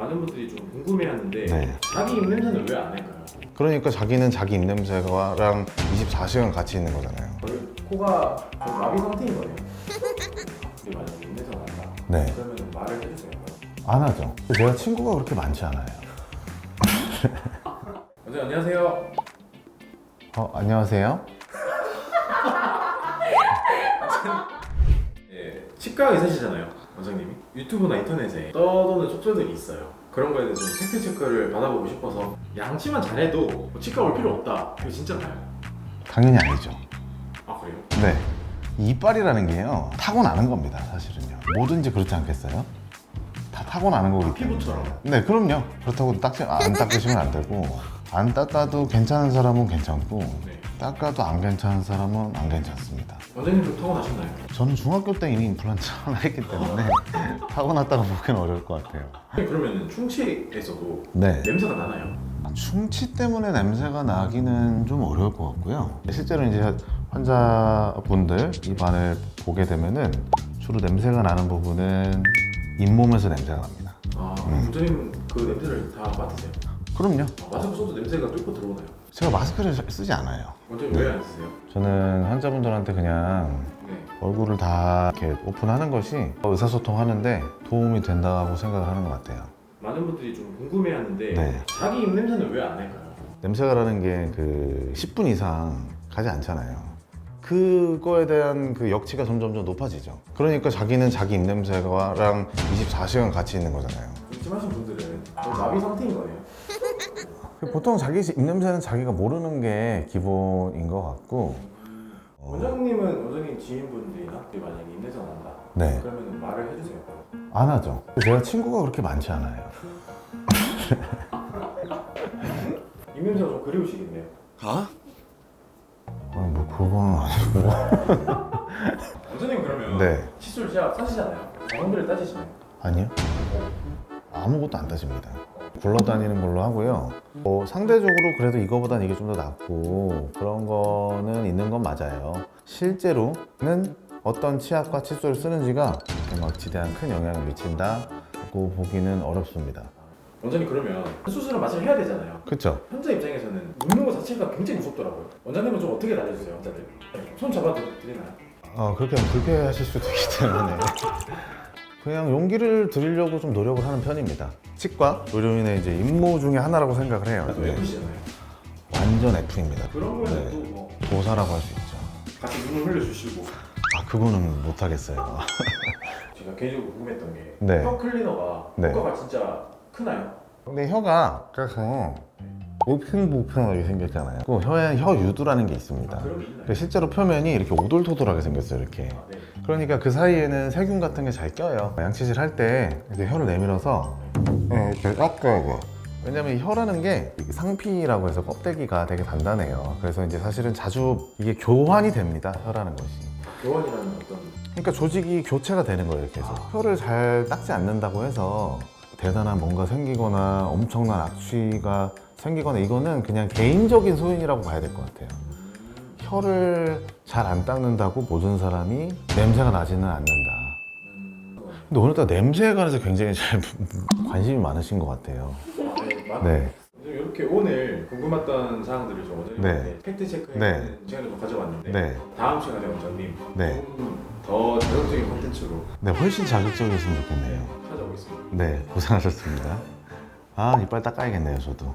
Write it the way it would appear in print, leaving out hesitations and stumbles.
많은 분들이 좀 궁금해하는데 네. 자기 입냄새는 왜 안 할까요? 그러니까 자기는 자기 입냄새랑 24시간 같이 있는 거잖아요. 코가 좀 마비 상태인 거네요. 근데 만약에 입냄새가 난다. 네. 그러면 말을 해주세요. 안 하죠. 제가 친구가 그렇게 많지 않아요. 원장님 안녕하세요. 안녕하세요. 예, 치과 의사시잖아요, 원장님이. 유튜브나 인터넷에 떠도는 속설들이 있어요. 그런 거에 대해서 좀 팩트 체크를 받아보고 싶어서 양치만 잘해도 뭐 치과 올 필요 없다. 이거 진짜나요? 당연히 아니죠. 아 그래요? 네. 이빨이라는 게요, 타고나는 겁니다, 사실은요. 뭐든지 그렇지 않겠어요? 다 타고나는 거기 때문에. 피부처럼? 네, 그럼요. 그렇다고 안 닦으시면 안 되고, 안 닦아도 괜찮은 사람은 괜찮고, 네. 닦아도 안 괜찮은 사람은 안 괜찮습니다. 원장님 좀 타고나셨나요? 저는 중학교 때 이미 임플란트 하나 했기 때문에 타고났다고 보기는 어려울 것 같아요. 그러면 충치에서도 네. 냄새가 나나요? 충치 때문에 냄새가 나기는 좀 어려울 것 같고요. 실제로 이제 환자분들 입안을 보게 되면은 주로 냄새가 나는 부분은 잇몸에서 냄새가 납니다. 아, 원장님 그 냄새를 다 맡으세요? 그럼요. 마스크 써도 냄새가 뚫고 들어오나요? 제가 마스크를 쓰지 않아요. 원장님 왜 안 쓰세요? 저는 환자분들한테 그냥 네. 얼굴을 다 이렇게 오픈하는 것이 의사소통하는데 도움이 된다고 생각을 하는 것 같아요. 많은 분들이 좀 궁금해하는데 네. 자기 입냄새는 왜 안 날까요? 냄새가 나는 게 그 10분 이상 가지 않잖아요. 그거에 대한 그 역치가 점점 높아지죠. 그러니까 자기는 자기 입냄새랑 24시간 같이 있는 거잖아요. 말씀하신 분들은 거의 마비 상태인 거네요. 보통 자기 입냄새는 자기가 모르는 게 기본인 것 같고. 원장님은 원장님 지인분들이나 만약에 입냄새가 난다. 네. 그러면 말을 해주세요. 안 하죠. 제가 친구가 그렇게 많지 않아요. 입냄새가 좀 그리우시겠네요. 뭐 그건 아니고. 원장님 그러면 네. 칫솔 제가 사시잖아요. 자원들을 따지시나요? 아니요. 아무것도 안 따집니다. 굴러다니는 걸로 하고요. 상대적으로 그래도 이거보단 이게 좀 더 낫고 그런 거는 있는 건 맞아요. 실제로는 어떤 치약과 칫솔을 쓰는지가 막 지대한 큰 영향을 미친다고 보기는 어렵습니다. 원장님 그러면 수술은 마취를 해야 되잖아요. 그렇죠? 환자 입장에서는 눕는 것 자체가 굉장히 무섭더라고요. 원장님은 좀 어떻게 달래주세요, 환자들? 손 잡아드리나요? 그렇게 하면 불쾌하실 수도 있기 때문에 그냥 용기를 드리려고 좀 노력을 하는 편입니다. 치과 의료인의 이제 임무 중에 하나라고 생각을 해요. 또 F시잖아요. 완전 F입니다. 그런 거에는 네. 또 뭐 보사라고 할 수 있죠. 같이 눈물 흘려주시고. 그거는 못 하겠어요. 제가 개인적으로 궁금했던 게 네. 혀 클리너가 네. 효과가 진짜 크나요? 근데 혀가 그래서 우팽부팽하게 생겼잖아요. 그 혀에 혀유두라는 게 있습니다. 그런 게 있나요? 근데 실제로 표면이 이렇게 오돌토돌하게 생겼어요, 이렇게. 네. 그러니까 그 사이에는 세균 같은 게 잘 껴요. 양치질 할 때 이렇게 혀를 내밀어서 이렇게 깎아야 돼. 왜냐면 이 혀라는 게 상피라고 해서 껍데기가 되게 단단해요. 그래서 이제 사실은 자주 이게 교환이 됩니다, 혀라는 것이. 교환이라는 어떤 그러니까 조직이 교체가 되는 거예요, 계속. 혀를 잘 닦지 않는다고 해서 대단한 뭔가 생기거나 엄청난 악취가 생기거나 이거는 그냥 개인적인 소인이라고 봐야 될 것 같아요. 혀를 잘 안 닦는다고 모든 사람이 냄새가 나지는 않는다. 근데 오늘따라 냄새에 관해서 굉장히 잘 관심이 많으신 것 같아요. 네. 이렇게 오늘 궁금했던 사항들을 좀 원장님한테 네. 팩트 체크해 네. 주는 시간을 좀 가져봤는데 네. 다음 시간에 원장님 네. 좀 더 자극적인 콘텐츠로 네, 훨씬 자극적이었으면 좋겠네요. 찾아오겠습니다. 네, 고생하셨습니다. 이빨 닦아야겠네요, 저도.